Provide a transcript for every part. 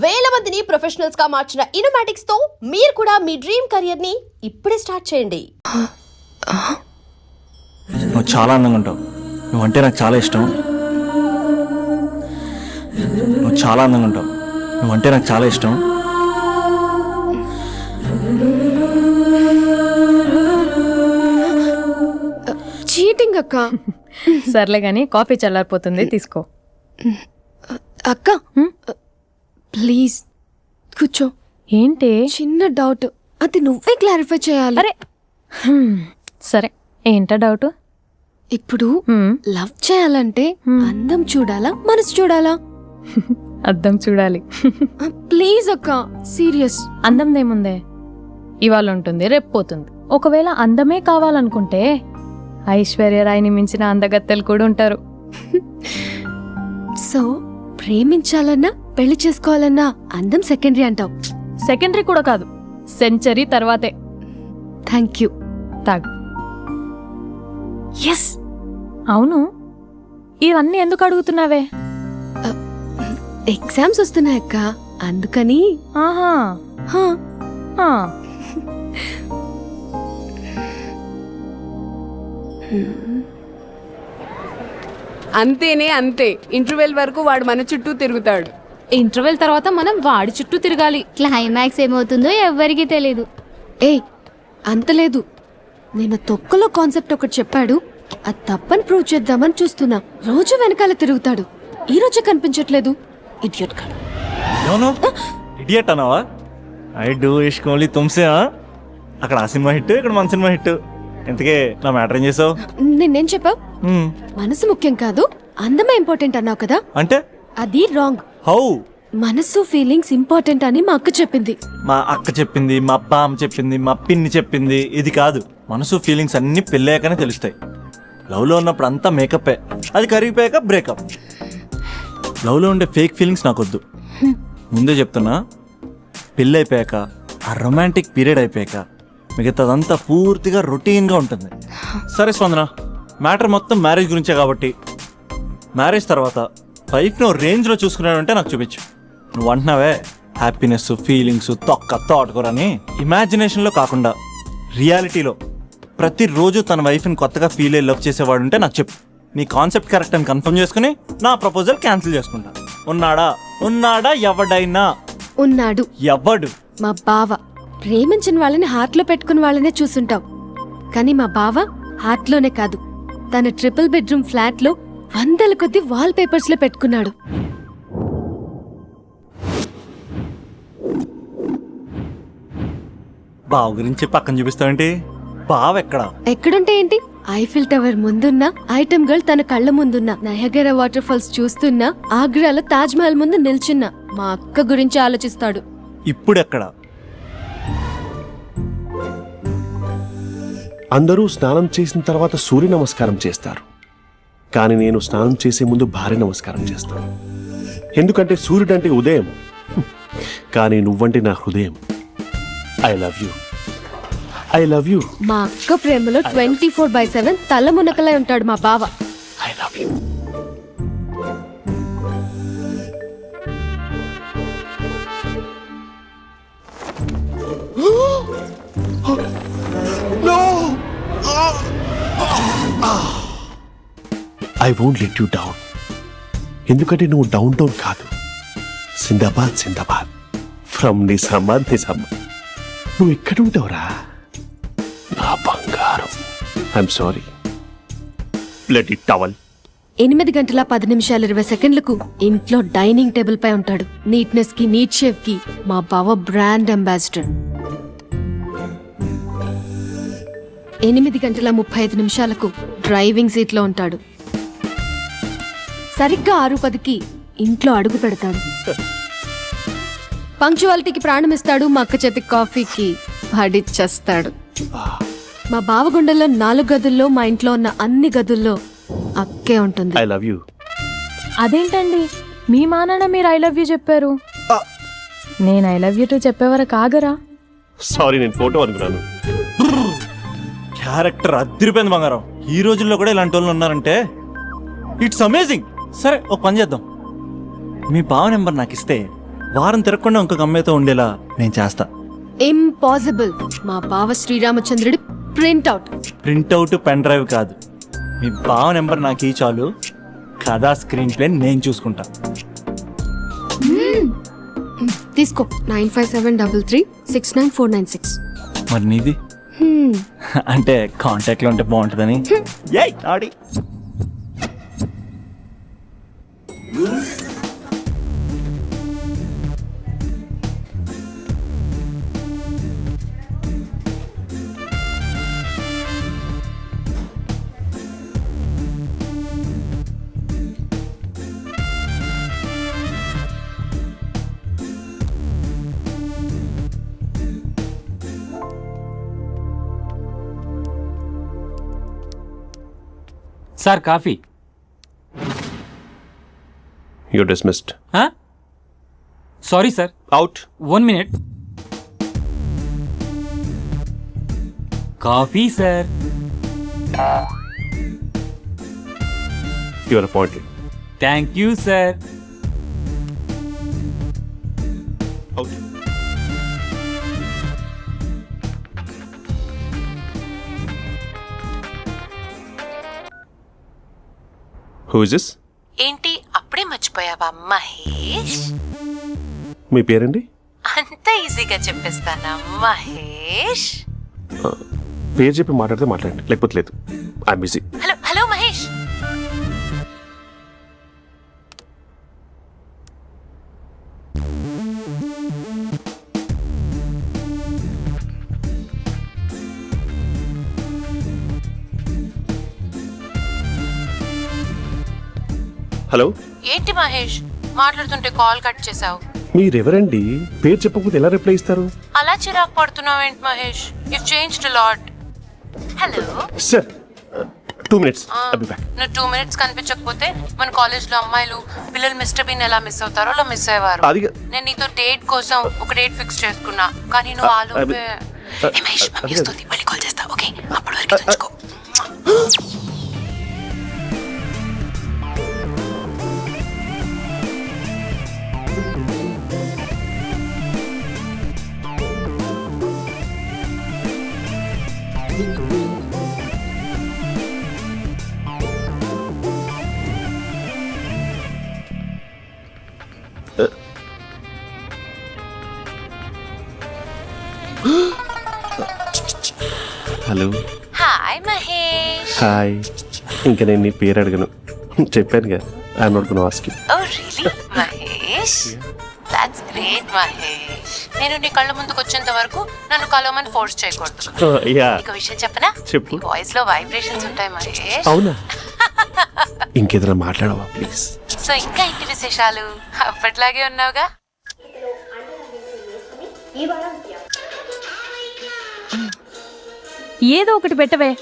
వేల మందిని ప్రొఫెషనల్స్ గా మార్చిన ఇనోమాటిక్స్ తో మీరు కూడా మీ డ్రీమ్ కెరియర్ ని ఇప్పుడే స్టార్ట్ చేయండి. నువ్వు చాలా అందంగా ఉంటావు. నువ్వంటే నాకు చాలా ఇష్టం. నువ్వు చాలా అందంగా ఉంటావు. నువ్వంటే నాకు చాలా ఇష్టం. చీటింగ్ అక్క. సర్లే గాని కాఫీ చల్లారిపోతుంది, తీసుకో. అక్క ప్లీజ్ కూర్చో. ఏంటి? చిన్న డౌట్, అది నువ్వే క్లారిఫై చేయాలి. అరే సరే, ఏంటా డౌట్? ఇప్పుడు లవ్ చేయాలంటే అందం చూడాలా మనసు చూడాలా? అద్దం చూడాలి. ప్లీజ్ అక్క, సీరియస్. అందందేముందే, ఇవాళ ఉంటుంది రేపు పోతుంది. ఒకవేళ అందమే కావాలనుకుంటే ఐశ్వర్యరాయ్ని మించిన అందగత్తెలు కూడా ఉంటారు. సో ప్రేమించాలన్నా పెళ్లి చేసుకోవాలన్నా అందం సెకండరీ అంటావు? సెకండరీ కూడా కాదు, సెంచరీ తర్వాతే. Thank you. తాగు. ఎస్. అవును, ఇవన్నీ ఎందుకు అడుగుతున్నావే? ఎగ్జామ్స్ వస్తున్నాయక్క, అందుకని. ఆహా. హా. ఆ. అంతేనే అంతే. ఇంటర్వెల్ వరకు వాడు మన చుట్టూ తిరుగుతాడు. ఇంటర్వెల్ తర్వాత మనం వాడి చుట్టూ తిరగాలి. క్లైమాక్స్ ఏమవుతుందో ఎవ్వరికీ తెలీదు. ఏయ్ అంతలేదు, నేను తొక్కలో కాన్సెప్ట్ ఒకటి చెప్పాడు, అది తప్పని ప్రూవ్ చేద్దామని చూస్తున్నా. రోజు వెనకాల తిరుగుతాడు, ఈ రోజే కనిపించట్లేదు. ఇడియట్ కాడు. ఇడియట్ అన్నావా? ఐ డూ ఇష్క్ ఓన్లీ తుమ్సే. అక్కడ ఆ సినిమా హిట్, ఇక్కడ మన సినిమా హిట్. ఇంతకే నా మ్యాటర్ ఏం చేసావు? నిన్నేం చెప్పావు? మనసు ముఖ్యం కాదు, అందమే ఇంపార్టెంట్ అన్నావు కదా. అంటే అది రాంగ్. హౌ? మనసు ఫీలింగ్స్ ఇంపార్టెంట్ అని మా అక్క చెప్పింది. మా అక్క చెప్పింది, మా బామ్మ చెప్పింది, మా పిన్ని చెప్పింది. ఇది కాదు, మనసు ఫీలింగ్స్ అన్ని పెళ్ళాకనే తెలుస్తాయి. లవ్లో ఉన్నప్పుడు అంతా మేకప్పే, అది కరిగిపోయాక బ్రేకప్. లవ్లో ఉండే ఫేక్ ఫీలింగ్స్ నాకొద్దు. ముందే చెప్తున్నా, పెళ్ళి అయిపోయాక, ఆ రొమాంటిక్ పీరియడ్ అయిపోయాక మిగతాదంతా పూర్తిగా రొటీన్గా ఉంటుంది. సరే స్పందన, మ్యాటర్ మొత్తం మ్యారేజ్ గురించే కాబట్టి మ్యారేజ్ తర్వాత లైఫ్ను రేంజ్లో చూసుకున్నాడంటే నాకు చూపించు. నువ్వు అంటున్నావే హ్యాపీనెస్, ఫీలింగ్స్, తోటకూరని. ఇమాజినేషన్లో కాకుండా రియాలిటీలో ప్రతిరోజు తన వైఫ్ని కొత్తగా ఫీల్ అయ్యి లవ్ చేసేవాడు ఉంటే నాకు చెప్పు. నీ కాన్సెప్ట్ కరెక్ట్ అని కన్ఫర్మ్ చేసుకుని నా ప్రపోజల్ క్యాన్సిల్ చేసుకుంటా. ఉన్నాడా ఎవడైనా? ఉన్నాడు. ఎవడు? మా బావ. ప్రేమించిన వాళ్ళని హార్ట్లో పెట్టుకున్న వాళ్ళనే చూసుంటావు, కానీ మా బావ హార్ట్లోనే కాదు, తన ట్రిపుల్ బెడ్రూమ్ ఫ్లాట్ లో 100 కొద్ది వాల్ పేపర్స్ లో పెట్టుకున్నాడు. బావ గురించి పక్కన చూపిస్తావేంటి? బావ ఎక్కడుంటే ఏంటి? ఐఫిల్ టవర్ ముందున్న ఐటమ్ గర్ల్ తన కళ్ళ ముందున్న నయగరా వాటర్ ఫాల్స్ చూస్తున్నా, ఆగ్రాలో తాజ్ మహల్ ముందు నిల్చున్నా మా అక్క గురించి ఆలోచిస్తాడు. ఇప్పుడెక్కడ? అందరూ స్నానం చేసిన తర్వాత సూర్య నమస్కారం చేస్తారు, కానీ నేను స్నానం చేసే ముందు భార్య నమస్కారం చేస్తాను. ఎందుకంటే సూర్యుడు అంటే ఉదయం, కానీ నువ్వంటే నా హృదయం. I love you, I love you. మా అక్క ప్రేమలో 24/7 తల మునకలై ఉంటాడు మా బావ. I love you. I won't let you down. ఎందుకంటే నువ్వు డౌన్ టౌన్ కాదు, జిందాబాద్ జిందాబాద్ ఫ్రమ్ నిజామాబాద్ నిజామాబాద్. నువ్వు ఎక్కడ ఉంటావురా నా బంగారం? I'm sorry. Let it towel. 8 గంటల 10 నిమిషాలు 20 సెకండ్లకు ఇంట్లో డైనింగ్ టేబుల్ పై ఉంటాడు. నీట్నెస్ కి, నీట్ షేఫ్ కి మా బావ బ్రాండ్ అంబాసిడర్. 8 గంటల 35 నిమిషాలకు డ్రైవింగ్ సీట్ లో ఉంటాడు. సరిగ్గా 6:10కి ఇంట్లో అడుగు పెడతాడు. పంక్చువాలిటీకి ప్రాణమిస్తాడు. మా అక్క చేతి కాఫీకి పడిచ్చేస్తాడు. మా బావ గుండెల్లో 4 గదుల్లో, మా ఇంట్లో ఉన్న అన్ని గదుల్లో అక్కే ఉంటుంది. I love you. అదేంటండి, మీ మా నాన్న మీరు ఐ లవ్ యూ చెప్పారు, నేను ఐ లవ్ యూ టు చెప్పేవరకు ఆగరా? సారీ, నేను ఫోటో అనుకున్నాను. క్యారెక్టర్ అదిరిపోయింది బంగారం. ఈ రోజుల్లో కూడా ఇలాంటి వాళ్ళు ఉన్నారంటే ఇట్స్ అమేజింగ్. సరే, ఒక పని చేద్దాం. మీ బావ నెంబర్ నాకు ఇస్తే వారం తిరగకుండా ఇంకొక అమ్మాయితో ఉండేలా నేను చేస్తా. ఇంపాసిబుల్. మా బావ శ్రీరామచంద్రుడి ప్రింట్అవుట్. ప్రింట్అవుట్ పెన్ డ్రైవ్ కాదు, మీ బావ నెంబర్ నాకు ఈ చాలు, కథా స్క్రీన్ ప్లే నేను చూసుకుంటా. తీసుకో 9573369496. మరి నీది అంటే కాంటాక్ట్లో ఉంటే బాగుంటుందని. ఏయ్ ఆడి sir coffee. You dismissed. Sorry sir, out. 1 minute. Coffee sir. You are appointed. Thank you sir. Out. Who is this? ఏంటి అప్పుడే మర్చిపోయావా మహేష్? మీ పేరండి? అంత ఈజీగా చెప్పేస్తానా మహేష్? పేరు చెప్పి మాట్లాడితే మాట్లాడండి, లేకపోతే లేదు. I'm busy. Hello hello Mahesh. Hello, ఏంటి మహేష్ మాట్లాడుతుంటే కాల్ కట్ చేసావు? మీరెవరండి? పేరు చెప్పకపోతే ఎలా రిప్లై ఇస్తారు? అలా చిరాకు పడుతున్నావేంటి Mahesh? You changed lot. Hello sir 2 minutes. I'll be back. నువ్వు 2 minutes కనిపించకపోతే మన కాలేజ్లో అమ్మాయిలు పిల్లలు మిస్టర్ బీన్ ఎలా మిస్ అవుతారో అలా మిస్ అయ్యేవారు. అది నేను నీతో డేట్ కోసం ఒక డేట్ ఫిక్స్ చేసుకున్నా, కానీ నువ్వు ఆలోపే. అది- మహేష్ అది- మమ్మీ వస్తుంది, మళ్ళీ కాల్ చేస్తా. ఓకే, అప్పటి వరకు తెచ్చుకో. హలో. హాయ్ మహేష్. హాయ్. ఇంకా నేను నీ పేరు అడగను, చెప్పానుగా. I'm not gonna ask you. Oh really Mahesh? That's great Mahesh. నేను నీ కళ్ళ ముందుకు వచ్చేంత వరకు నన్ను కలవమని ఫోర్స్ చేయకూడదు. యా, ఒక విషయం చెప్పనా? చెప్పు. వాయిస్ లో వైబ్రేషన్స్ ఉంటాయి మహేష్. అవునా? ఇంకేదైనా మాట్లాడవా ప్లీజ్? సో ఇంకా ఇంటి విశేషాలు అప్పట్లాగే ఉన్నావుగా? ఏదో ఒకటి పెట్టవే.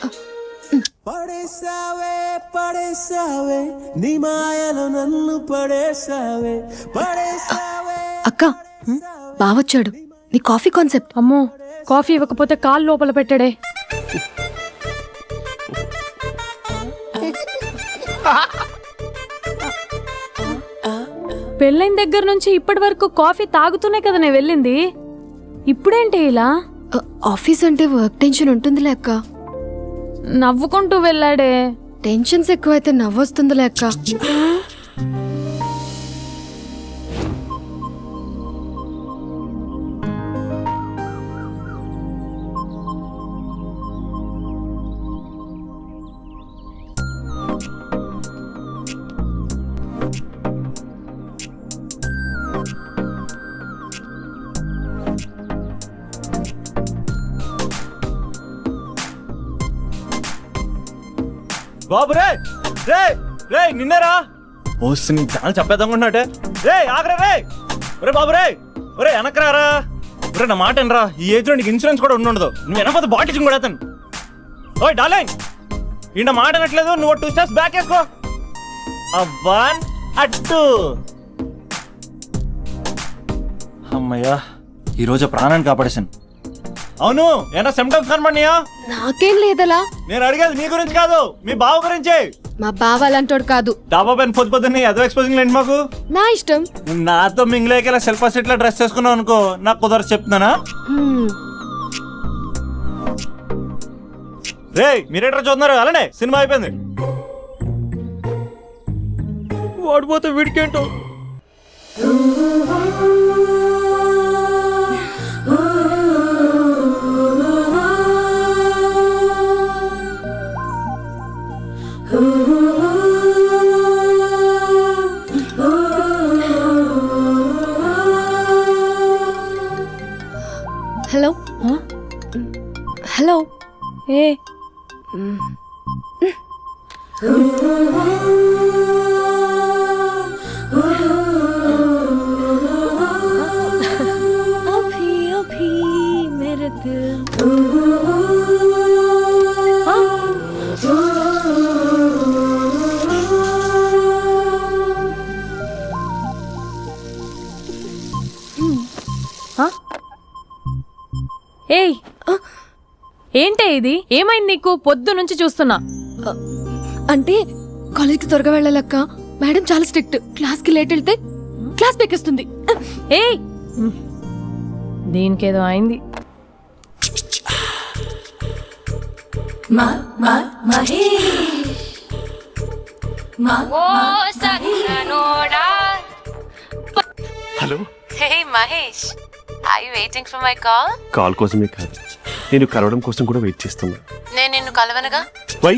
పడేసావే పడేసావే నీ మాయలో నన్ను పడేసావే పడేసావే. అక్క, బావొచ్చాడు. నీ కాఫీ కాన్సెప్ట్. అమ్మో, కాఫీ ఇవ్వకపోతే కాలు లోపల పెట్టడే. పెళ్ళైన దగ్గర నుంచి ఇప్పటి వరకు కాఫీ తాగుతూనే కదా నేను వెళ్ళింది. ఇప్పుడేంటి ఇలా? ఆఫీస్ అంటే వర్క్ టెన్షన్ ఉంటుందిలే అక్క. నవ్వుకుంటూ వెళ్ళాడే. టెన్షన్స్ ఎక్కువైతే నవ్వొస్తుందిలే అక్క. బాబు రే రే రే నిన్నేరా వస్తుంది చాలా చెప్పేద్దామన్నట్టే. రే ఆగరా రే. ఒరే బాబు రే, ఒరే వెనకరారా. ఒరే నా మాట అనరా, ఈ ఏజ్ లో నీకు ఇన్సూరెన్స్ కూడా ఉండదు. నువ్వు వెనకపోతే బాటింగ్ కూడా అతను. ఓయ్ డార్లింగ్, ఈ నా మాట అనట్లేదు. నువ్వు 2 steps బ్యాక్ వేసుకో. 1 2. అమ్మయ్యా, ఈరోజు ప్రాణాన్ని కాపాడేశాను. అవును, ఏనా సిమ్టమ్స్ కనబడినాయా? నాకేం లేదలా. నేను అడిగేది నీ గురించి కాదు, మీ బావ గురించి. మా బావ అలాంటోడు కాదు. డాబా పైన పొద్దున్నే ఎదో ఎక్స్పోజింగ్ ఏంటి మాకు? నా ఇష్టం. నాతో మింగిలేక ఇలా సెల్ఫ్ అసెట్ లా డ్రెస్ చేసుకున్నావు అనుకో, నాకు కుదరదు చెప్తున్నానా? రే మీరేట్రా చూస్తున్నారు? అలానే సినిమా అయిపోయింది. వాడిపోతే వీడికేంటో. Hello hello. ఏ मेरे दिल ఏయ్ ఏంటే ఇది? ఏమైంది నీకు? పొద్దు నుంచి చూస్తున్నా. అంటే కాలేజ్కి త్వరగా వెళ్ళాలక్క. మేడం చాలా స్ట్రిక్ట్. క్లాస్కి లేట్ వెళ్తే క్లాస్ పెక్కేస్తుంది. ఏయ్ దీనికేదో అయింది. Hello. Hey Mahesh, are you waiting for my call? Call కోసమే కాదు, నేను కలవడం కోసం కూడా వెయిట్ చేస్తున్నా. నేను నిన్ను కలవనుగా. వై?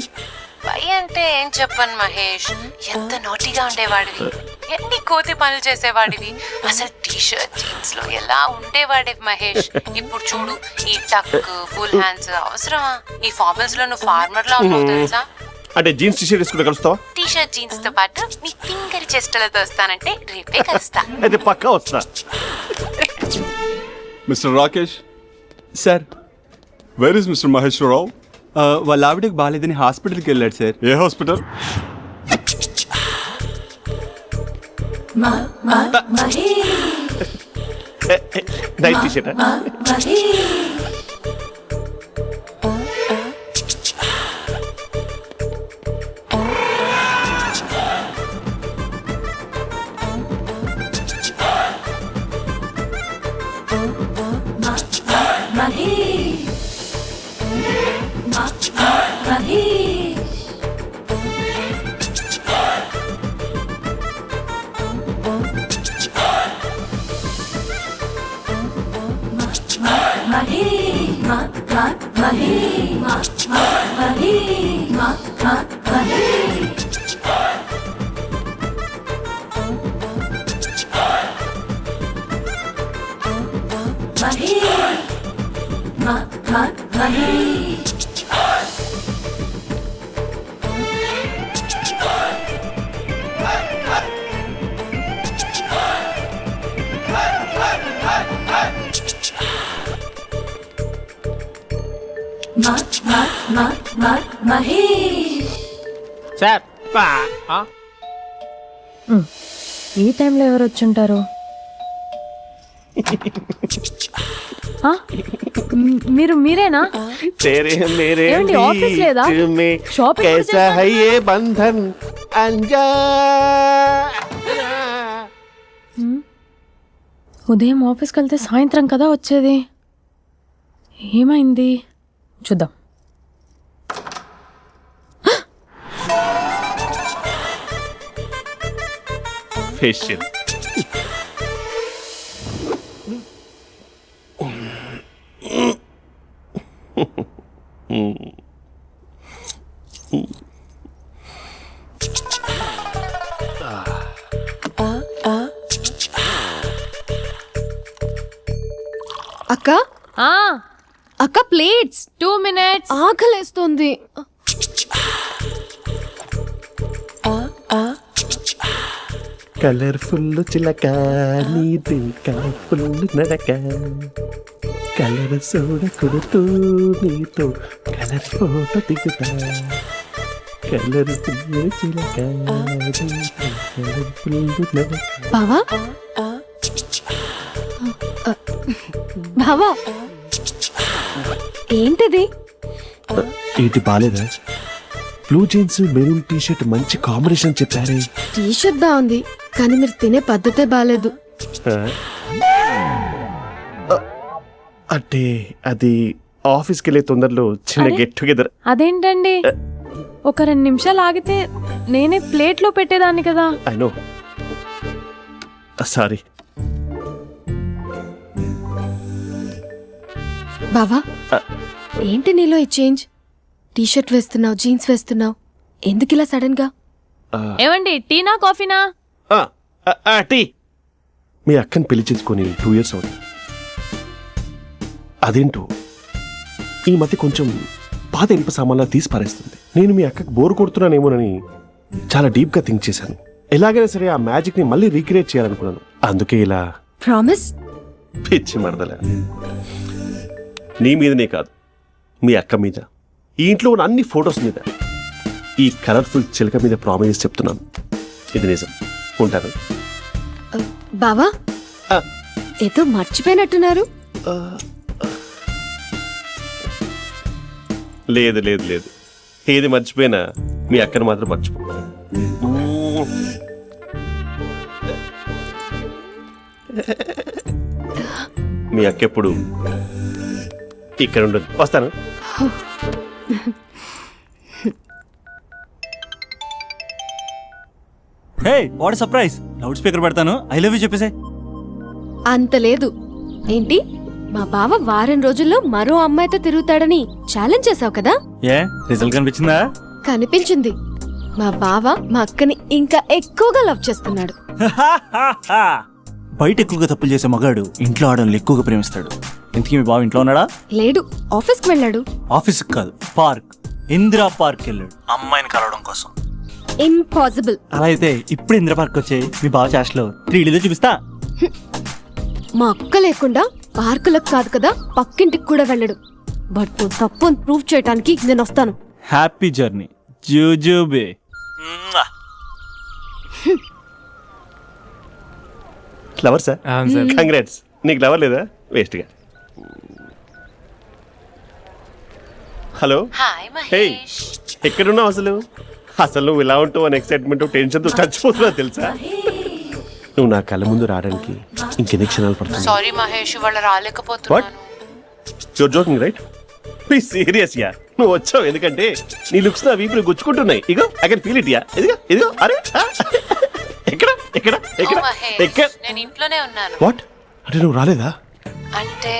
వై అంటే ఏం చెప్పను మహేష్, ఎంత నోటిగా ఉండేవాడివి, ఎన్ని కోతి పనులు చేసేవాడివి, అసలు టీ షర్ట్ జీన్స్ లో ఎలా ఉండేవాడివి మహేష్. ఇప్పుడు చూడు, ఈ టక్ ఫుల్ హ్యాండ్స్ అవసరమా? ఈ ఫార్మల్స్ లో నువ్వు ఫార్మర్ లా ఉన్నావు తెలుసా? అంటే జీన్స్ టీ షర్ట్ వేసుకుంటే కలుస్తావా? టీ షర్ట్ జీన్స్ తో పాటు నీ ఫింగర్ చెస్టులతో వస్తానంటే రేపే కలుస్తా. అయితే పక్కా వస్తా. Mister Rakesh, sir, where is mister Maheshwararao? వాళ్ళ ఆవిడకి బాగాలేదని హాస్పిటల్కి వెళ్ళాడు సార్. ఏ hospital? Night T shirt. Sir ఈ టైంలో ఎవరు వచ్చుంటారు? మీరేనా? तेरे मेरे ఏమండి, ఆఫీస్ లేదా? बीच में షాపింగ్ కూడా कैसा है ये बंधन अंजा. ఉదయం ఆఫీస్కి వెళ్తే సాయంత్రం కదా వచ్చేది. ఏమైంది చూద్దాం. फेशियल. అక్క అక్క ప్లేట్స్. 2 minutes. ఆకలేస్తుంది. కలర్ఫుల్ చిలక నీది కలర్ఫుల్ నడక కలర్ సోడ కొడుతూ నీతో కలర్ ఫోటో దిగుతా కలర్ఫుల్ చిలక కలర్ఫుల్ నడక. బావా బావా ఏంటిది? ఏంటి బాలేదా? Blue jeans maroon T shirt మంచి కాంబినేషన్ చెప్పారే. టీ షర్ట్ బాగుంది కానీ మీరు తినే పద్ధతే బాగాలేదు. అంటే అది ఆఫీస్కి వెళ్ళే తొందరలో చిన్న అరే. Get together. అదేంటండి ఒక 2 నిమిషాలు ఆగితే నేనే ప్లేట్లో పెట్టేదాన్ని కదా. I know, sorry. బావా ఏంటి నీలో ఈ చేంజ్? టీ షర్ట్ వేస్తున్నావు, జీన్స్ వేస్తున్నావు, ఎందుకు ఇలా సడన్ గా? ఏమండి టీనా కాఫీనా? టీ. మీ అక్కని పెళ్లి చేసుకొని 2 years అవుతుంది. అదేంటో ఈ మధ్య కొంచెం పాత ఇనుప సామాన్లా తీసి పారేస్తుంది. నేను మీ అక్కకు బోరు కొడుతున్నానేమోనని చాలా డీప్ గా థింక్ చేశాను. ఎలాగైనా సరే ఆ మ్యాజిక్ ని మళ్ళీ రీక్రియేట్ చేయాలనుకున్నాను. అందుకే ఇలా. ప్రామిస్? పిచ్చి మరదల, నీ మీదనే కాదు, మీ అక్క మీద, ఈ ఇంట్లో ఉన్న అన్ని ఫొటోస్ మీద, ఈ కలర్ఫుల్ చిలక మీద ప్రామిస్ చెప్తున్నాను. ఇది నిజం. ఉంటాను. బావా ఆ. ఏదో మర్చిపోయినట్టున్నారు. లేదు లేదు లేదు, ఏది మర్చిపోయినా మీ అక్కను మాత్రం మర్చిపో. మీ అక్క ఎప్పుడు ఇక్కడ ఉండదు. వస్తాను. Hey what surprise. Loud speaker పెడతాను, ఐ లవ్ యూ చెప్పేసే. అంత లేదు. ఏంటి మా బావ వారం రోజుల్లో మరో అమ్మాయితో తిరుగుతాడని ఛాలెంజ్ చేసావు కదా? ఏ రిజల్ట్ కనిపించిందా? కనిపించింది. మా బావ మా అక్కని ఇంకా ఎక్కువగా లవ్ చేస్తున్నాడు. బయట ఎక్కువగా తప్పులు చేసే మగాడు ఇంట్లో ఆడవాళ్ళు ఎక్కువగా ప్రేమిస్తాడు. ఇంతకీ మీ బావ ఇంట్లో ఉన్నాడా? లేడు, ఆఫీస్కి వెళ్ళాడు. ఆఫీస్కి కాదు, పార్క్, ఇందిరా పార్క్ వెళ్ళాడు అమ్మాయిని కలవడం కోసం. ఇంపాసిబుల్. అలా అయితే ఇప్పుడు ఇందిరా పార్క్ వచ్చే మీ బావ చాష్లో 3Dలో చూపిస్తా. మా అక్క లేకుండా పార్కులకు కాదు కదా పక్కింటికి కూడా వెళ్ళడు. బట్ నువ్వు తప్పు అని ప్రూవ్ చేయడానికి నేను వస్తాను. హ్యాపీ జర్నీ జూజూబే. Lover sir? కంగ్రాట్స్. నీకు లవర్ లేదా? వేస్ట్ గా. హలో. Hi hey, Mahesh. ఎక్కడున్నావు అసలు? అసలు నువ్వు ఇలా ఉంటావు అని ఎక్సైట్మెంట్ టెన్షన్తో చచ్చిపోతున్నా తెలుసా? నువ్వు నా కళ్ళ ముందు రావడానికి ఇంకెన్ని క్షణాలు పడుతుంది? సారీ మహేష్, ఇవాళ రాలేకపోతున్నాను. Your joking right? Please serious yeah. నువ్వు వచ్చావు ఎందుకంటే నీ లుక్స్ నా వీపులు గుచ్చుకుంటున్నాయి. ఇగో I can feel it yeah. ఇదిగో ఇదిగో. అరే ఎక్కడ ఎక్కడ ఎక్కడ ఓ మహేష్, ఎక్కడ? నేను ఇంట్లోనే ఉన్నాను. వాట్ అంటే నువ్వు రాలేదా? అంటే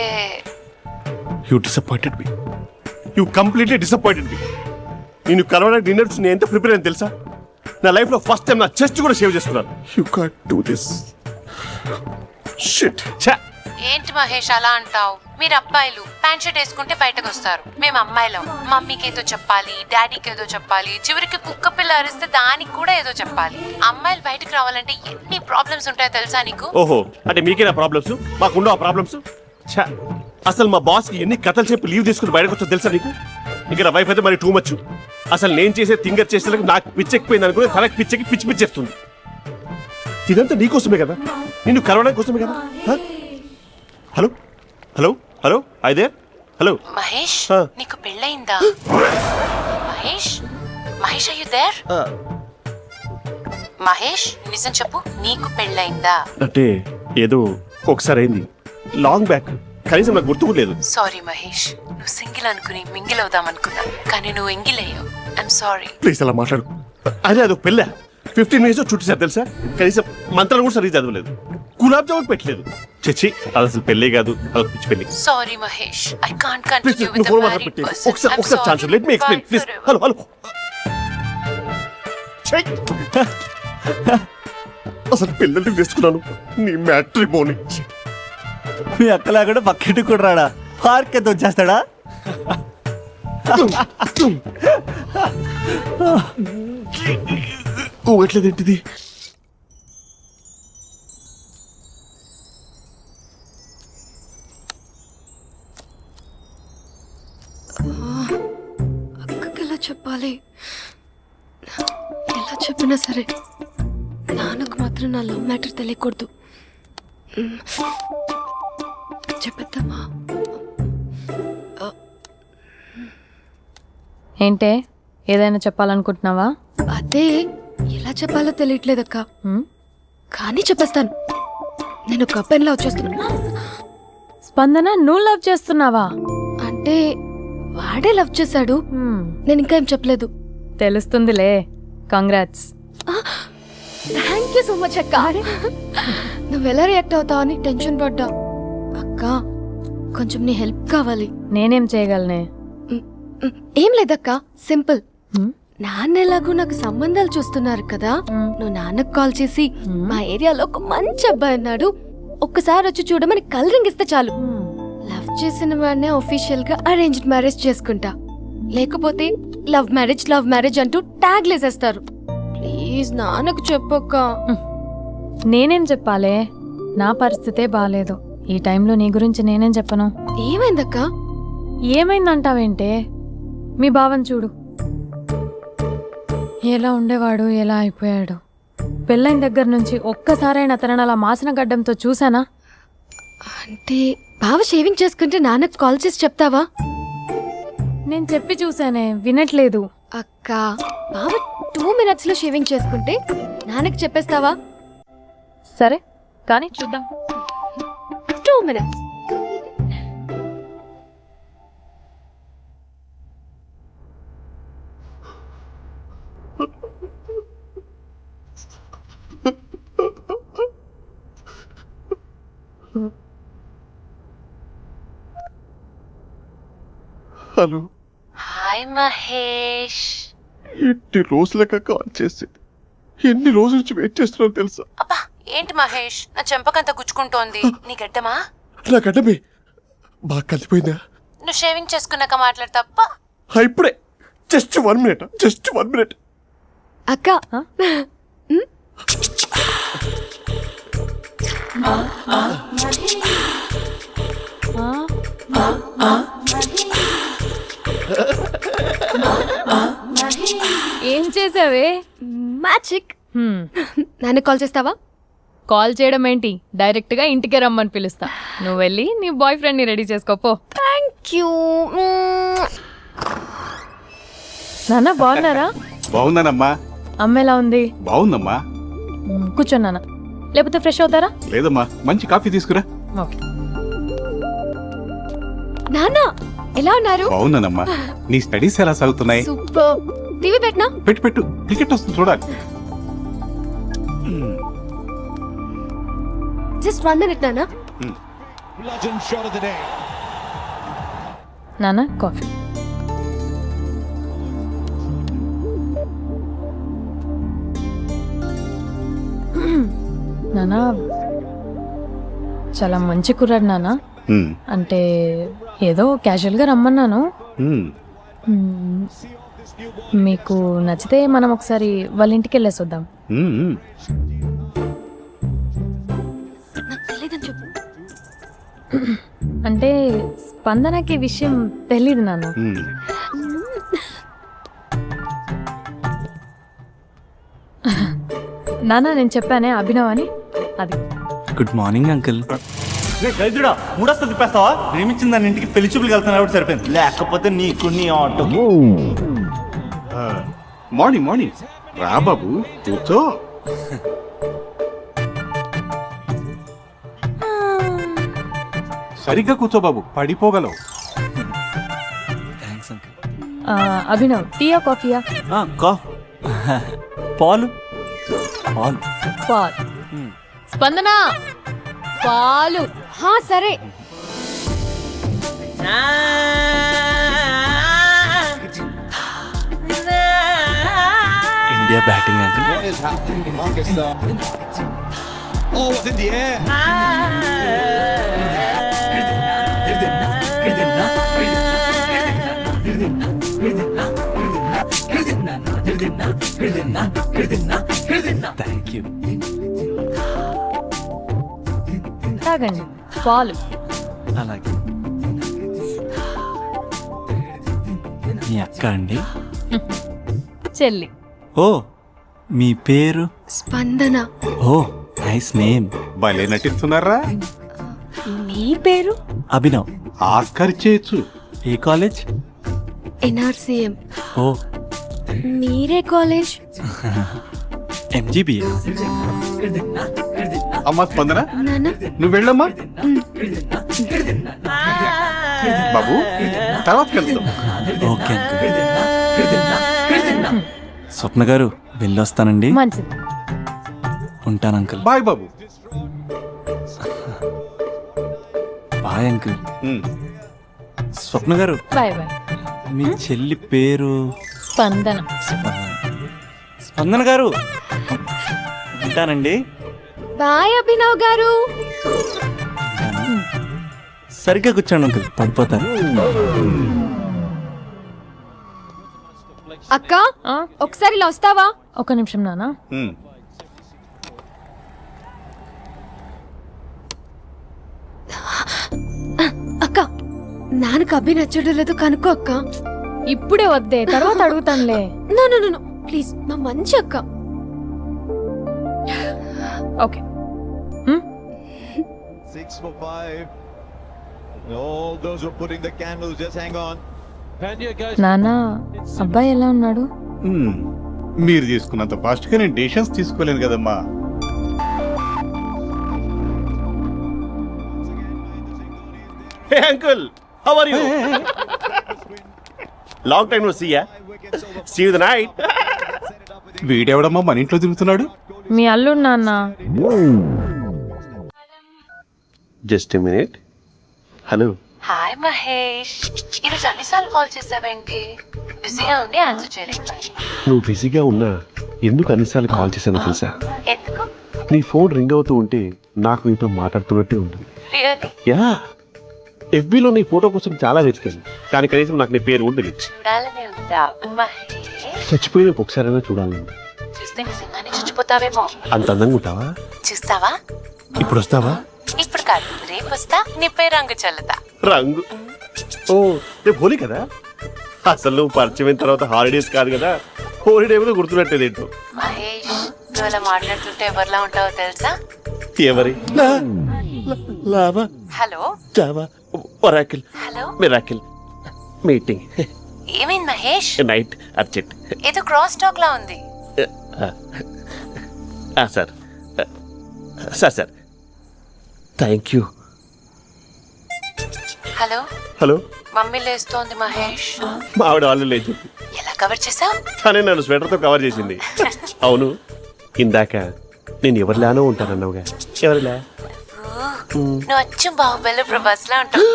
you disappointed me. You completely disappointed me. నేను కలవడానికి డిన్నర్స్ నేను ఎంత ప్రిపేర్ అని తెలుసా? నా లైఫ్ లో ఫస్ట్ టైం నా చెస్ట్ కూడా సేవ్ చేసుకున్నాను. You can't do this. Shit. ఛా. ఏంటి మహేష్ అలా అంటావు? మీరు అబ్బాయిలు ప్యాంట్ షర్ట్ వేసుకుంటే బయటకు వస్తారు. మేము అమ్మాయిలం, మమ్మీకి ఏదో చెప్పాలి, డాడీకి ఏదో చెప్పాలి, చివరికి కుక్క పిల్ల అరిస్తే దానికి కూడా ఏదో చెప్పాలి. అమ్మాయిలు బయటకు రావాలంటే ఎన్ని ప్రాబ్లమ్స్ ఉంటాయో తెలుసా నీకు? ఓహో, అంటే మీకే నా ప్రాబ్లమ్స్, మాకుండవు ఆ ప్రాబ్లమ్స్? ఛా. అసలు మా బాస్ కి ఎన్ని కథలు చెప్పి లీవ్ తీసుకుని బయటకు వచ్చో తెలుసా నీకు? ఇక్కడ వైఫ్ అయితే మరి టూ మచ్. అసలు నేను చేసే థింగర్ చేసేందుకు నాకు పిచ్చెక్కిపోయింది అనుకుని తనకి పిచ్చెక్కి పిచ్చి పిచ్చేస్తుంది. ఇదంతా నీకోసమే కదా, నిన్ను కలవడానికి కోసమే కదా. హలో హలో హలో అయితే హలో మహేష్, నీకు పెళ్ళయిందా? Mahesh, Mahesh are you there? Mahesh నిజం చెప్పు, నీకు పెళ్ళయిందా? అంటే ఏదో ఒకసారి అయింది, లాంగ్ బ్యాక్, కనీసం నాకు గుర్తుకు లేదు. సారీ మహేష్, నువ్వు సింగిల్ అనుకుని మింగిల్ అవుదాం అనుకున్నా, కానీ నువ్వు ఎంగిల్ అయ్యావు. I'm sorry. ప్లీజ్ అలా మాట్లాడు. అదే అదొక పెళ్ళ 15 minutes చుట్టేసారు తెలుసా? కనీసం మంత్రాలు కూడా సరిగ్గా చదవలేదు, గులాబ్ జామున్ పెట్టలేదు. చచ్చి, అది అసలు పెళ్ళే కాదు, అదొక పిచ్చి పెళ్ళి. Sorry Mahesh, I can't please continue with నువ్వు ద ఫోన్ మ్యారీడ్ పెట్టి పర్సన్. ఒకసారి chance let me explain please. Hello hello. అసలు పిల్లల్ని వేసుకున్నాను నీ మ్యాట్రిమోని. మీ అక్కలా కూడా పక్కింటికి కూడా రాడా? పార్క్ ఎంత వచ్చేస్తాడా? ఊగట్లేదేంటిది? అక్కకి ఎలా చెప్పాలి? ఎలా చెప్పినా సరే నాన్నకు మాత్రం నా లవ్ మ్యాటర్ తెలియకూడదు. చెప్పేద్దామా? ఏంటే ఏదైనా చెప్పాలనుకుంటున్నావా? అదే ఎలా చెప్పాలో తెలియట్లేదక్క. హ్మ్? కానీ చెప్పేస్తాను. నేను ఒక అబ్బాయిలా వచ్చేస్తున్నా. స్పందన, నువ్వు లవ్ చేస్తున్నావా? అంటే వాడే లవ్ చేశాడు. హ్మ్, నేను ఇంకా ఏం చెప్పలేదు. తెలుస్తుందిలే. Congrats. Thank you so much అక్క. నువ్వు ఎలా రియాక్ట్ అవుతావు అని టెన్షన్ పడ్డా. అక్క కొంచెం నీ హెల్ప్ కావాలి. నేనేం చేయగలనే? ఏం లేదక్క, సింపుల్. హ్మ్? నాన్న ఎలాగో నాకు సంబంధాలు చూస్తున్నారు కదా, నువ్వు నాన్నకు కాల్ చేసి మా ఏరియాలో ఒక మంచి అబ్బాయి ఉన్నాడు, ఒక్కసారి వచ్చి చూడమని కలరింగ్ ఇస్తే చాలు. లవ్ చేసిన వాడినే ఒఫీషియల్ గా అరేంజ్డ్ మ్యారేజ్ చేసుకుంటా. లేకపోతే లవ్ మ్యారేజ్ అంటూ ట్యాగ్ లేసేస్తారు. ప్లీజ్ నాన్నకు చెప్పక్క. నేనేం చెప్పాలే? నా పరిస్థితే బాలేదు. ఈ టైంలో నీ గురించి నేనేం చెప్పను? ఏమైందక్క? ఏమైందంటావేంటే? మీ భావం చూడు, ఎలా ఉండేవాడు, ఎలా అయిపోయాడు. పెళ్ళైన దగ్గర నుంచి ఒక్కసారైనా తనని అలా మాసిన గడ్డంతో చూసానా? అంటే బావ షేవింగ్ చేసుకుంటే నాన్నకు కాల్ చేసి చెప్తావా? నేను చెప్పి చూసానే, వినట్లేదు. అక్క బావ 2 minutes లో షేవింగ్ చేసుకుంటే నాన్నకు చెప్పేస్తావా? సరే కానీ చూద్దాం. 2 minutes. Hello, hi Mahesh. ఎన్ని రోజులక కాల్ చేసింది. ఎన్ని రోజుల నుంచి వెయిట్ చేస్తున్నాను తెలుసా? అబ్బా ఏంటి మహేష్, నా చెంపకంత గుచ్చుకుంటోంది. నీ గడ్డమా? నా గడ్డమే బాగా కలిపోయిందా? నువ్వు షేవింగ్ చేసుకున్నాక మాట్లాడు తప్ప. ఇప్పుడే జస్ట్ 1 minute. అక్క ఏం చేసావే? మ్యాజిక్. నాన్నకు కాల్ చేస్తావా? కాల్ చేయడం ఏంటి, డైరెక్ట్ గా ఇంటికే రమ్మని పిలుస్తా. నువ్వు వెళ్ళి నీ బాయ్ ఫ్రెండ్ ని రెడీ చేసుకోపో. Thank you. నాన్న బాగున్నారా? బాగున్నానమ్మా. అమ్మ ఎలా ఉంది? బాగుందమ్మా. కూర్చో నాన్న, లేకపోతే ఫ్రెష్ అవుతారా? లేదమ్మా, మంచి కాఫీ తీసుకురా. ఓకే. నాన్న ఎలా ఉన్నారు? బాగున్నానమ్మా. నీ స్టడీస్ ఎలా సాగుతున్నాయి? సూపర్. టీవీ పెట్టనా? పెట్టు క్రికెట్ వస్తుంది చూడాలి. జస్ట్ 1 minute నాన్న. నాన్న కాఫీ. నాన్న చాలా మంచి కుర్రాడు నాన్న. అంటే ఏదో క్యాజువల్ గా రమ్మన్నాను. మీకు నచ్చితే మనం ఒకసారి వాళ్ళ ఇంటికి వెళ్ళేసి వద్దాం. నాకు తెలియదని చెప్పు. అంటే స్పందనకి విషయం తెలీదు నాన్న. నాన్న నేను చెప్పానే అభినవ్ అని, అది. Good morning uncle. గైదుడా, మూడొస్తా తిప్పేస్తావా? ప్రేమించిన దాని ఇంటికి పెళ్లి చూపులు వెళ్తాను కాబట్టి సరిపోయింది, లేకపోతే నీకు నీ ఆటో. మార్నింగ్ రా బాబు, కూర్చో. సరిగ్గా కూర్చో బాబు, పడిపోగలవు. Thanks uncle. అభినవ్ టీయా కాఫీయా? పాలు. పాలు. స్పందన పాలు. సరే. India batting uncle. Thank you. తాగండి పాలు. అలాగే. మీ అక్క అండి? చెల్లి. ఓ, మీ పేరు? స్పందన. ఓ, నైస్ నేమ్. భలే నటిస్తున్నారా? మీ పేరు? అభినవ్. ఆస్కార్ చేయొచ్చు. ఏ కాలేజ్? NRCM. ఓ, మీరే కాలేజ్? ఎంజీబీ. అమ్మా స్పందన, నాన్న నువ్వు వెళ్ళమ్మా. బాబు తర్వాత వెళ్తాం. Okay uncle. స్వప్న గారు వెళ్ళొస్తానండి. మంచిది. ఉంటాను అంకుల్. బాయ్ బాబు. Bye uncle. ఉమ్. స్వప్న గారు, బాయ్ బాయ్. మీ చెల్లి పేరు? స్పందన. స్పందన గారు, ఉంటానండి. బాయ్ అభినవ్ గారు. సరిగ్గా కూర్చోండి అంకుల్, పడిపోతారు. అక్క ఒకసారి ఇలా వస్తావా? ఒక నిమిషం నాన్న. ఉమ్. అక్క నాన్నకు అభి నచ్చడం లేదో కనుక్కో అక్క. ఇప్పుడే వద్దే, తర్వాత అడుగుతానులే. నో నో నో ప్లీజ్, మా మంచి అక్క. Okay. 6 for 5. All those who are putting the candles, just hang on. నాన్న, అబ్బాయి ఎలా ఉన్నాడు? ఉమ్. మీరు తీసుకున్నంత ఫాస్ట్ గా నేను డెసిషన్స్ తీసుకోలేను కదమ్మా. Hey uncle, how are you? Long time no see yeah. See you the night. వీడెవడమ్మా మన ఇంట్లో తిరుగుతున్నాడు? మీ అల్లుడు నాన్న. Just a minute. Hello. Hi Mahesh, ఈరోజు అన్నిసార్లు కాల్ చేసావేంటి? బిజీగా ఉండి ఆన్సర్ చేయలేదు. నువ్వు బిజీగా ఉన్నా ఎందుకు అన్నిసార్లు కాల్ చేశానో తెలుసా? ఎందుకు? నీ ఫోన్ రింగ్ అవుతూ ఉంటే నాకు నీతో మాట్లాడుతున్నట్టే ఉంటుంది. రియల్లీ? యా, ఎఫ్బీలో నీ ఫోటో కోసం చాలా వెతికాను, కానీ కనీసం నాకు నీ పేరు ఉంది. చూడాలనే ఉందా మహేష్? చచ్చిపోయిన ఒకసారైనా చూడాలని. చూస్తే నిజంగానే చచ్చిపోతావేమో. అంత అందంగా ఉంటావా? చూస్తావా? ఇప్పుడు వస్తావా? ఇప్పుడు కాదు, రేపు వస్తా, నీపై రంగు చల్లుతా. రంగు? ఓ, రేపు హోలీ కదా. అసలు నువ్వు పరిచయం తర్వాత హాలిడేస్ కాదు కదా, హోలిడే మీద గుర్తున్నట్టేది ఏంటో. మహేష్, నువ్వు అలా మాట్లాడుతుంటే ఎవరిలా ఉంటావో తెలుసా? ఎవరి? Lava, hello Java, Oracle, hello, miracle, meeting, ఏమైంది మహేష్? Night, urgent. ఏదో క్రాస్ టాక్ లా ఉంది. Sir sir sir thank you. Hello hello, mummy లేస్తోంది మహేష్. మా ఆవిడ వాళ్ళు లేదు. ఎలా కవర్ చేసావు? తనే నన్ను స్వెటర్తో కవర్ చేసింది. అవును, ఇందాక నేను ఎవరిలానో ఉంటానన్నావుగా, ఎవరిలా? నువ్వు అచ్చం బాహుబలి ప్రభాస్ లా ఉంటావు.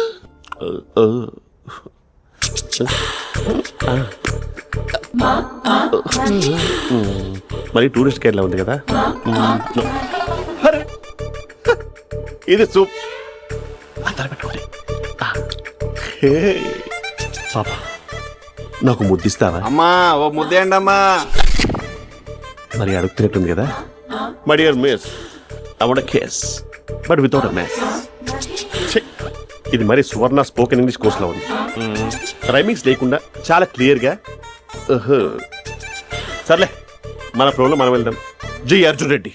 మరి టూరిస్ట్ గైడ్లా ఉంది కదా. అరే, ఇది సూప్. పెట్టుకోండి. పాపా, నాకు ముద్దిస్తావా? అమ్మా ఓ ముద్దేయండి అమ్మా. మరి అడుగుతున్నట్టుంది కదా. My dear miss, I want kiss but without a mess. ఇది మరి సువర్ణ స్పోకెన్ ఇంగ్లీష్ కోర్సులో ఉంది. రైమింగ్స్ లేకుండా చాలా క్లియర్గా. సర్లే, మన ప్రోలో మనం వెళ్దాం. జి Arjun Reddy.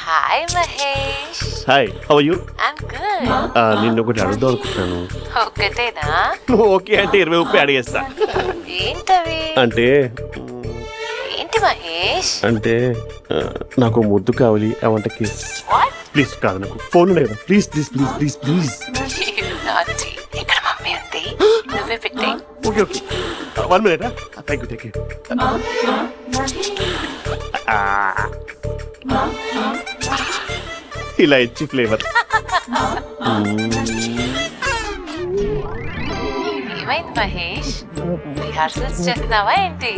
Hi Mahesh. Hi, how are you? I'm good. నిన్ను ఒకటి అడుగుదాం అనుకుంటున్నాను. ఒకటేనా? నువ్వు ఓకే అంటే 20 రూపాయలు అడిగేస్తా. ఏంటవి? అంటే ఏంటి మహేష్? అంటే నాకు ముద్దు కావాలి. I want kiss. ప్లీజ్. కాదు, నాకు ఫోన్ లేదు. Please please please please please. నాటి ఇక్కడ మమ్మీ ఉంది, నువ్వే పెట్టే. Okay okay, 1 minute. Thank you thank you. ఇలా ఇచ్చి ఫ్లేవర్. ఏమైంది మహేష్? రిహార్సల్స్ చేస్తున్నావా ఏంటి?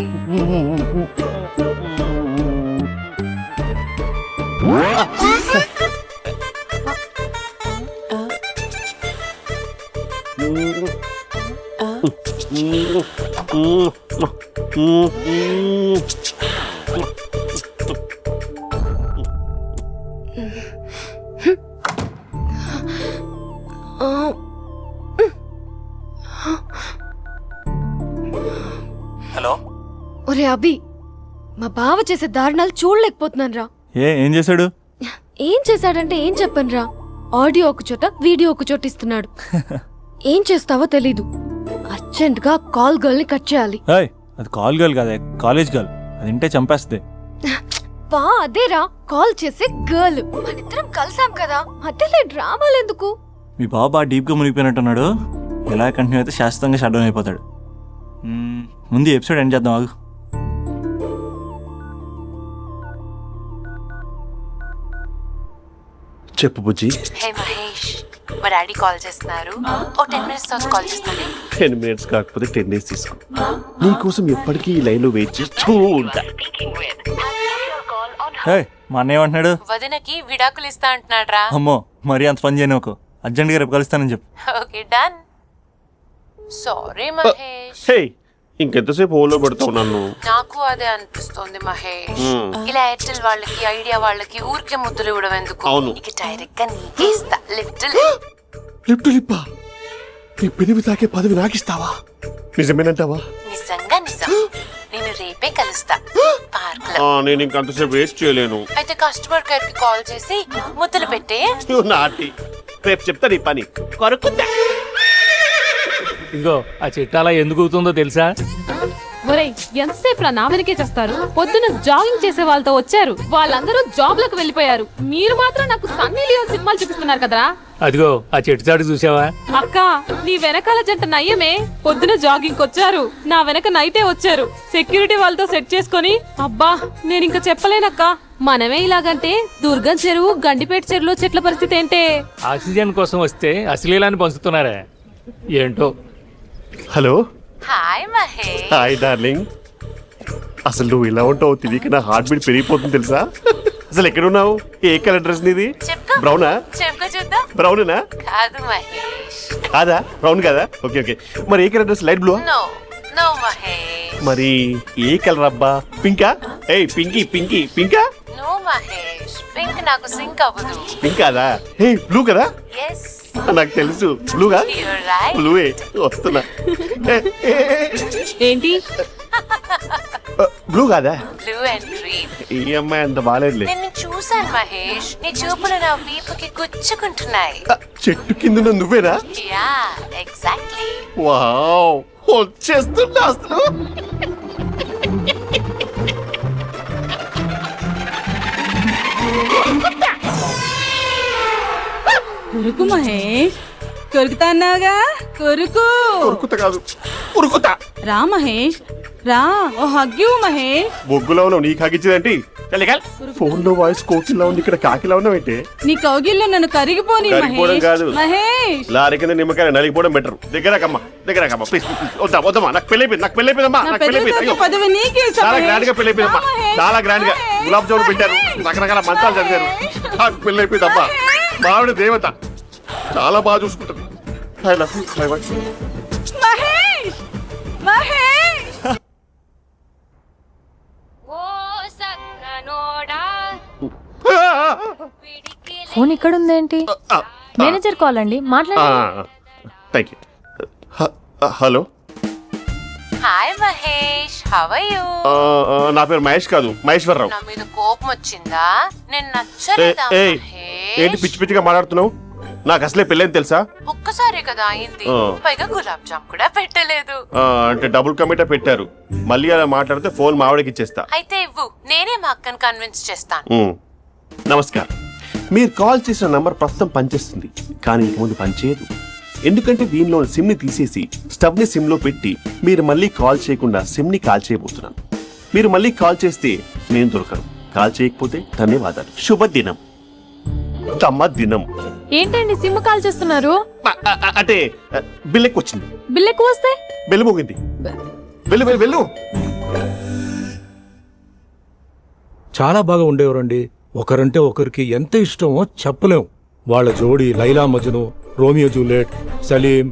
హలో. ఒరే అభి, మా బావ చేసే దారుణాలు చూడలేకపోతున్నాను రా. ఏం చేశాడు? ఏం చేశాడంటే ఏం చెప్పను రా. ఆడియో ఒక చోట, వీడియో ఒక చోట ఇస్తున్నాడు. ఏం చేస్తావో తెలీదు. అర్జెంట్ గా కాల్ గర్ల్ ని కట్ చేయాలి. ఏయ్, అది కాల్ గర్ల్ కాదే, కాలేజ్ గర్ల్. అది వింటే చంపేస్తుంది. వా అదేరా కాల్ చేసే గర్ల్. మనిద్దరం కలిసాం కదా, మధ్యలో డ్రామాలు ఎందుకు? మీ బాబు బాగా డీప్గా మునిగిపోయినట్టున్నాడు. ఎలా కంటిన్యూ అయితే శాశ్వతంగా షట్ డౌన్ అయిపోతాడు. ముందు ఎపిసోడ్ ఎండ్ చేద్దాం, ఆగు. చెప్పు బుజ్జి. హే మహేష్, మా డాడీ కాల్ చేస్తున్నారు. ఓ 10 minutes తర్వాత కాల్ చేస్తాను. 10 minutes కాకపోతే 10 days తీసుకో. నీకోసం ఎప్పటికీ ఈ లైన్లో వెయిట్ చేస్తూ ఉంటా. ఏయ్, మా అన్నయ్య ఏమంటున్నాడు? వదినకి విడాకులు ఇస్తా అంటున్నాడు రా. అమ్మో, మరీ అంత పని చేయను. అర్జెంట్గా రేపు కలుస్తానని చెప్పు. Okay done. సారీ మహేష్. హే, ఇంకెంతసేపు హోల్లో పెడతావు నన్ను? నాకు అదే అనిపిస్తుంది మహేష్. ఇలా ఎయిర్టెల్ వాళ్ళకి, ఐడియా వాళ్ళకి ఊరికే ముద్దులు ఇవ్వడం ఎందుకు? అవును. ఇక డైరెక్ట్ గా నీకే ఇస్తా. లిప్టు లిప్పా, నీ పెనివి తాకే పదవి నాకిస్తావా? నిజమేనంటావా? నిజంగా నిజం. నేను రేపే కలుస్తా పార్క్ లో. నేను ఇంకంతసేపు వేస్ట్ చేయలేను. అయితే కస్టమర్ కేర్ కి కాల్ చేసి ముద్దులు పెట్టే. నాటి రేపు చెప్తా నీ పని. కొరుకుందా ఇంకో ఆ చిట్టాలా ఎందుకు అవుతుందో తెలుసా? ఒరేయ్, ఎంతసేపు నా వెనకే చేస్తారు? పొద్దున జాగింగ్ చేసే వాళ్ళతో వచ్చారు, వాళ్ళందరూ జాబ్ లకు వెళ్ళిపోయారు. మీరు మాత్రం నాకు సన్నీ లియోన్ సినిమాలు చూపిస్తున్నారు కదరా. అదిగో ఆ చెట్టు చాటు చూసావా? అక్క, నీ వెనకాల జంట నయ్యమే. పొద్దున జాగింగ్ వచ్చారు, నా వెనక నైటే వచ్చారు. సెక్యూరిటీ వాళ్ళతో సెట్ చేసుకొని, అబ్బా నేను ఇంకా చెప్పలేనక్క. మనమే ఇలాగంటే దుర్గం చెరువు, గండిపేట చెరువులో చెట్ల పరిస్థితి ఏంటే? ఆక్సిజన్ కోసం వస్తే అశ్లీలాన్ని పంచుతున్నారా ఏంటో. Hello. Hi Mahesh. Hi darling. అసలు నువ్వు ఇలా ఉంటావు తెలియక నా హార్ట్ బీట్ పెరిగిపోతుంది తెలుసా? అసలు ఎక్కడున్నావు? ఏ కలర్ డ్రెస్ నీది? బ్రౌనా? చెప్పుకో చూద్దాం. బ్రౌనేనా? కాదు మహేష్. కాదా? బ్రౌన్ కాదా? Okay okay. మరి ఏ colour dress? Light blue? No no Mahesh. మరి ఏ కలర్ అబ్బా? పింకా? ఏయ్ పింకీ పింకీ పింకా? నో మహేష్, పింక్ నాకు సింక్ అవ్వదు. పింక్ కాదా? ఏ బ్లూ కదా? ఎస్, నాకు తెలుసు. బ్లూగా? you're right. బ్లూవే వస్తున్నా. ఏంటి? బ్లూ కాదా? Blue and green. ఈ అమ్మాయి అంత బాగాలేదులే. నిన్ను చూసాను మహేష్, నీ చూపులు నా వీపుకి గుచ్చుకుంటున్నాయి. చెట్టు కింద నువ్వేనా? Yeah exactly. వావ్, వచ్చేస్తున్నా అసలు. కొరుకు మహేష్, కొరుకుతా అన్నావుగా, కొరుకు. కొరుకుతా కాదు, ఉరుకుతా. రా మహేష్ రా, ఓ హగ్గు మహేష్. బొగ్గులో ఉన్నావు, నీకు హగిచ్చేదేంటి? ఫోన్ లో వాయిస్ కోకిలా ఉంది, ఇక్కడ కాకిలా ఉన్నావేంటి? నీ కౌగిల్లో నన్ను కరిగిపోని కరిగిపోవడం మహేష్. కాదు. మహేష్, లారీ కింద నిమ్మకాయ నలిగిపోవడం బెటర్. దగ్గరకమ్మా ప్లీజ్. వద్దా వద్దమ్మా, నాకు పెళ్ళైపోయిందమ్మా. నా నాకు పెళ్ళైపోయింది. పెద్ద పదవి నీకే ఇస్తా చాలా మహేష్. గ్రాండ్ గా పెళ్ళైపోయిందమ్మా. రా మహేష్. చాలా గ్రాండ్ గా గులాబ్ జామున్ పెట్టారు, రకరకాల మంచాలు చదివారు. నాకు పెళ్ళైపోయిందమ్మా. మావిడ దేవత, చాలా బాగా చూసుకుంటుంది. I love you, my wife. Mahesh, Mahesh. Phone ఇక్కడ ఉందేంటి? మేనేజర్ కాల్ అండి, మాట్లాడండి. Thank you. Hello. Hi Mahesh, how are you? నా పేరు మహేష్ కాదు, మహేశ్వరరావు. నా మీద కోపం వచ్చిందా? నేను నచ్చలేదా మహేష్? ఏంటి పిచ్చి పిచ్చిగా మాట్లాడుతున్నావు? నాకు అసలే పెళ్ళని తెలుసా? ఒక్కసారి కదా అయింది, పైగా గులాబ్ జామ్ కూడా పెట్టలేదు. అంటే డబుల్ కమిటా పెట్టారు. మళ్ళీ అలా మాట్లాడితే ఫోన్ మావిడకి ఇచ్చేస్తా. అయితే ఇవ్వు, నేనే మా అక్కని కన్విన్స్ చేస్తాను. నమస్కారం. మీరు కాల్ చేసిన నంబర్ ప్రస్తుతం పనిచేస్తుంది, కానీ ఇంక ముందు పనిచేయదు. ఎందుకంటే దీనిలో సిమ్ ని తీసేసి స్టవ్ ని సిమ్ లో పెట్టి మీరు మళ్ళీ కాల్ చేయకుండా సిమ్ ని కాల్ చేయబోతున్నాను. మీరు మళ్ళీ కాల్ చేస్తే నేను దొరకను, కాల్ చేయకపోతే ధన్యవాదాలు. శుభదినం. తమ దినం. ఏంటండి సిమ్ కాల్ చేస్తున్నారు? అంటే బిల్ ఎక్కువ వచ్చింది. బిల్ ఎక్కువ వస్తే? బెల్లు మోగింది. వెళ్ళు. చాలా బాగా ఉండేవారండి. ఒకరంటే ఒకరికి ఎంత ఇష్టమో చెప్పలేం. వాళ్ళ జోడి లైలా మజ్ను, రోమియో జూలియట్, సలీం,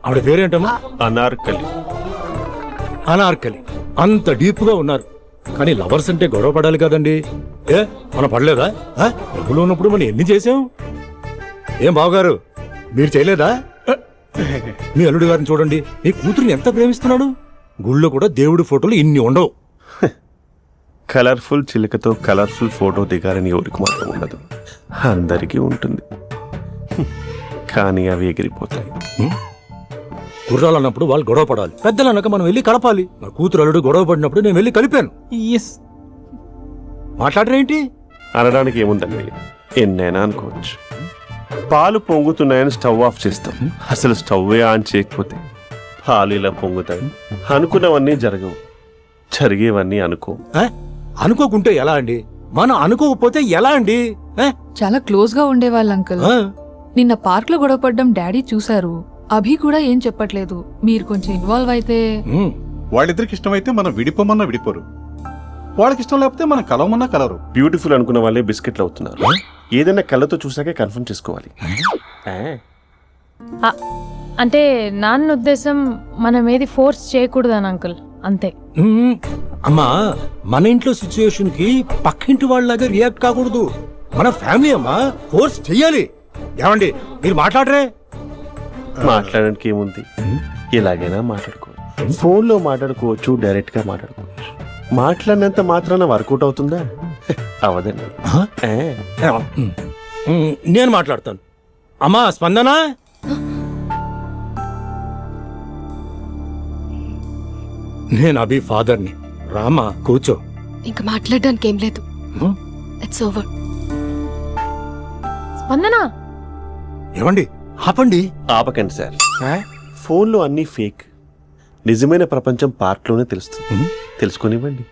ఆవిడ పేరేంటమ్మా? అనార్కలి. అంత డీప్ గా ఉన్నారు. కానీ లవర్స్ అంటే గొడవ పడాలి కదండి. మనం పడలేదా? డబ్బులు ఉన్నప్పుడు మనం ఎన్ని చేసాం? ఏం బావగారు, మీరు చేయలేదా? మీ అల్లుడి గారిని చూడండి, మీ కూతురుని ఎంత ప్రేమిస్తున్నాడు. గుళ్ళో కూడా దేవుడి ఫోటోలు ఇన్ని ఉండవు. కలర్ఫుల్ చిలుకతో కలర్ఫుల్ ఫోటో దిగాలని ఎవరికి మాత్రం ఉండదు, అందరికీ ఉంటుంది. కానీ అవి ఎగిరిపోతాయి. కుర్రాలు అన్నప్పుడు వాళ్ళు గొడవ పడాలి, పెద్దలు అన్నాక మనం వెళ్ళి కలపాలి. నా కూతురు అల్లుడు గొడవ పడినప్పుడు నేను వెళ్ళి కలిపాను. మాట్లాడరేంటి? అనడానికి ఏముందండి, ఎన్నైనా అనుకోవచ్చు. పాలు పొంగుతున్నాయని స్టవ్ ఆఫ్ చేస్తాం, అసలు స్టవ్ ఆన్ చేయకపోతే పాలు ఇలా పొంగుతాయి. అనుకున్నవన్నీ జరగవు, జరిగేవన్నీ అనుకో. అనుకోకుంటే ఎలా అండి? మనం అనుకోకపోతే ఎలా అండి? చాలా క్లోజ్ గా ఉండేవాళ్ళు అంకుల్. నిన్న పార్క్ లో గొడవపడ్డం డాడీ చూశారు. అభి కూడా ఏం చెప్పట్లేదు. మీరు కొంచెం ఇన్వాల్వ్ అయితే. వాళ్ళిద్దరికి ఇష్టమైతే మనం విడిపోమన్నా విడిపోరు, వాళ్ళకి ఇష్టం లేకపోతే మనం కలవమన్నా కలరు. బ్యూటిఫుల్ అనుకున్న వాళ్ళే బిస్కెట్లు అవుతున్నారు. ఏదైనా కళ్ళతో చూసాకే కన్ఫర్మ్ చేసుకోవాలి. అంటే నాన్న ఉద్దేశం మనం ఏది ఫోర్స్ చేయకూడదని అంకుల్, అంతే. అమ్మా, మన ఇంట్లో సిచ్యుయేషన్ కి పక్కింటి వాళ్ళలాగా రియాక్ట్ కాకూడదు. మన ఫ్యామిలీ అమ్మా, ఫోర్స్ చెయ్యాలి. ఏమండి మీరు మాట్లాడరే? మాట్లాడడానికి ఏముంది, ఎలాగైనా మాట్లాడుకోవచ్చు. ఫోన్లో మాట్లాడుకోవచ్చు, డైరెక్ట్ గా మాట్లాడుకోవచ్చు. మాట్లాడినంత మాత్రాన వర్కౌట్ అవుతుందా? అవదండి. నేను మాట్లాడతాను. అమ్మా స్పందన, నేను అభి ఫాదర్ని. రామా కూర్చో. ఇంకా మాట్లాడడానికి ఏం లేదు. It's over. స్పందన, ఏమండి ఆపండి. ఆపకండి సార్, ఫోన్లో అన్నీ ఫేక్. నిజమైన ప్రపంచం పార్ట్లోనే తెలుస్తుంది. తెలుసుకొనివ్వండి.